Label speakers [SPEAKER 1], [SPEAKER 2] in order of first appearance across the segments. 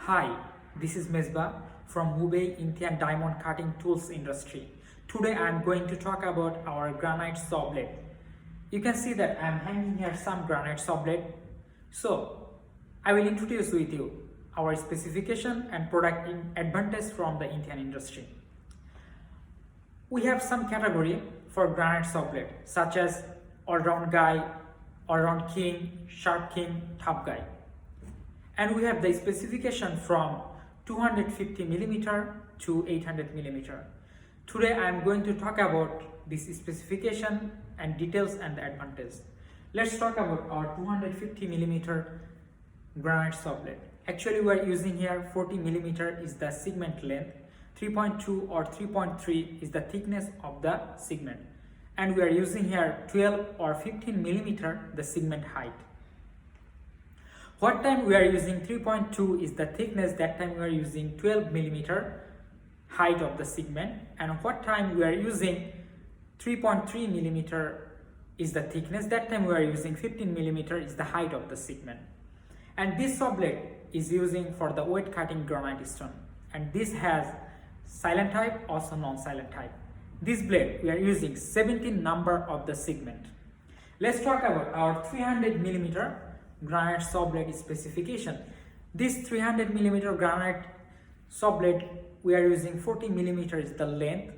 [SPEAKER 1] Hi, this is Mesbah from Hubei Indian Diamond Cutting Tools industry. Today I am going to talk about our granite saw blade. You can see that I am hanging here some granite saw blade. So I will introduce with you our specification and product advantage from the Indian industry. We have some category for granite saw blade such as all-round guy, all-round king, sharp king, tough guy. And we have the specification from 250 millimeter to 800 millimeter. Today I am going to talk about this specification and details and the advantage. Let's talk about our 250 millimeter granite saw blade. Actually we are using here 40 millimeter is the segment length, 3.2 or 3.3 is the thickness of the segment, and we are using here 12 or 15 millimeter the segment height. What time we are using 3.2 is the thickness, that time we are using 12 millimeter height of the segment, and what time we are using 3.3 millimeter is the thickness, that time we are using 15 millimeter is the height of the segment. And this saw blade is using for the wet cutting granite stone, and this has silent type, also non-silent type. This blade we are using 17 number of the segment. Let's talk about our 300 millimeter granite saw blade specification. This 300 millimeter granite saw blade we are using 40 millimeter is the length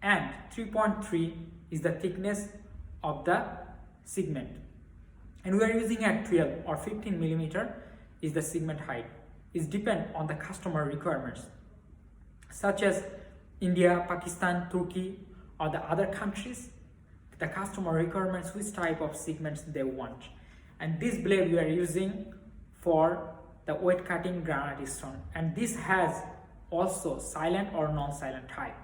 [SPEAKER 1] and 3.3 is the thickness of the segment, and we are using at 12 or 15 millimeter is the segment height. It depends on the customer requirements such as India, Pakistan, Turkey or the other countries. The customer requirements which type of segments they want. And this blade we are using for the wet cutting granite stone, and this has also silent or non-silent type.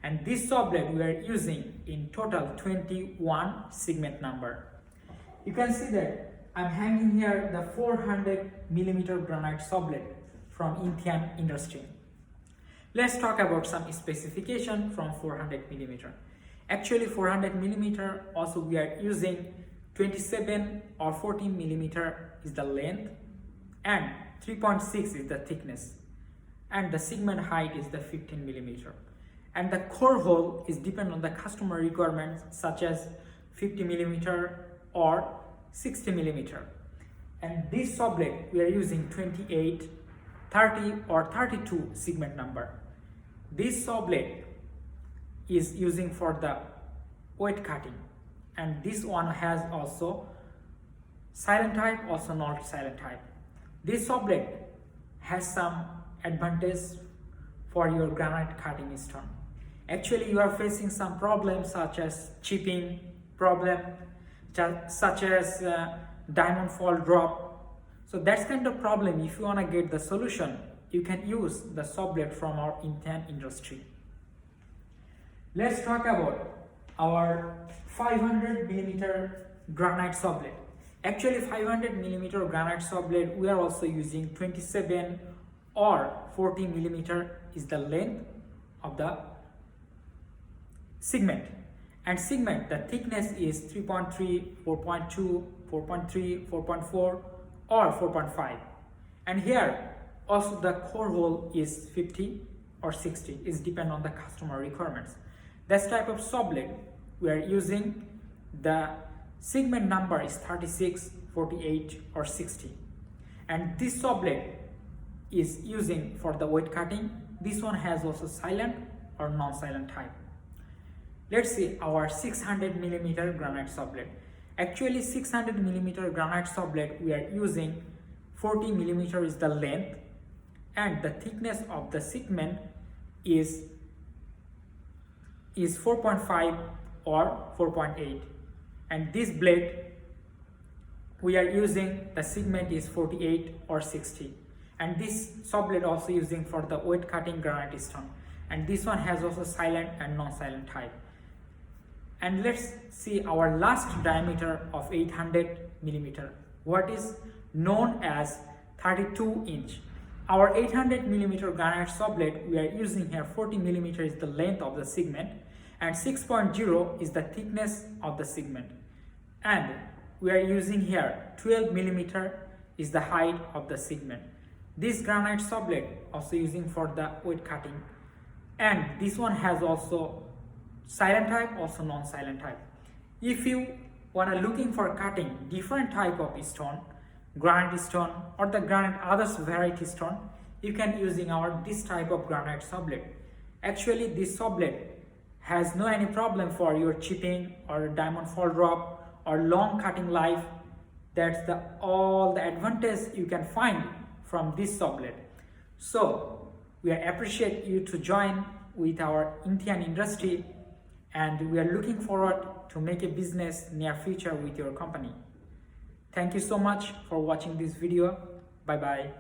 [SPEAKER 1] And this saw blade we are using in total 21 segment number. You can see that I'm hanging here the 400 millimeter granite saw blade from Indian industry. Let's talk about some specification from 400 millimeter. Actually 400 millimeter also we are using 27 or 14 millimeter is the length and 3.6 is the thickness, and the segment height is the 15 millimeter, and the core hole is depend on the customer requirements such as 50 millimeter or 60 millimeter. And this saw blade we are using 28, 30 or 32 segment number. This saw blade is using for the wet cutting, and this one has also silent type, also not silent type. This saw blade has some advantage for your granite cutting stone. Actually you are facing some problems such as chipping problem, such as diamond fall drop. So that's kind of problem. If you want to get the solution, you can use the saw blade from our Indian industry. Let's talk about our 500 millimeter granite saw blade. Actually 500 millimeter granite saw blade we are also using 27 or 40 millimeter is the length of the segment, and segment the thickness is 3.3, 4.2, 4.3, 4.4 or 4.5, and here also the core hole is 50 or 60 is depend on the customer requirements. This type of saw blade we are using the segment number is 36, 48 or 60, and this saw blade is using for the wet cutting. This one has also silent or non-silent type. Let's see our 600 millimeter granite saw blade. Actually 600 millimeter granite saw blade we are using 40 millimeter is the length, and the thickness of the segment is 4.5 or 4.8, and this blade we are using the segment is 48 or 60, and this saw blade also using for the wet cutting granite stone, and this one has also silent and non-silent type. And let's see our last diameter of 800 millimeter, what is known as 32 inch. Our 800 millimeter granite saw blade we are using here 40 millimeter is the length of the segment, and 6.0 is the thickness of the segment, and we are using here 12 millimeter is the height of the segment. This granite saw blade also using for the weight cutting, and this one has also silent type, also non-silent type. If you wanna looking for cutting different type of stone, granite stone or the granite others variety stone, you can using our this type of granite saw blade. Actually this saw blade has no any problem for your chipping or diamond fall drop or long cutting life. That's the all the advantage you can find from this saw blade. So we appreciate you to join with our Indian industry, and we are looking forward to make a business near future with your company. Thank you so much for watching this video. Bye bye.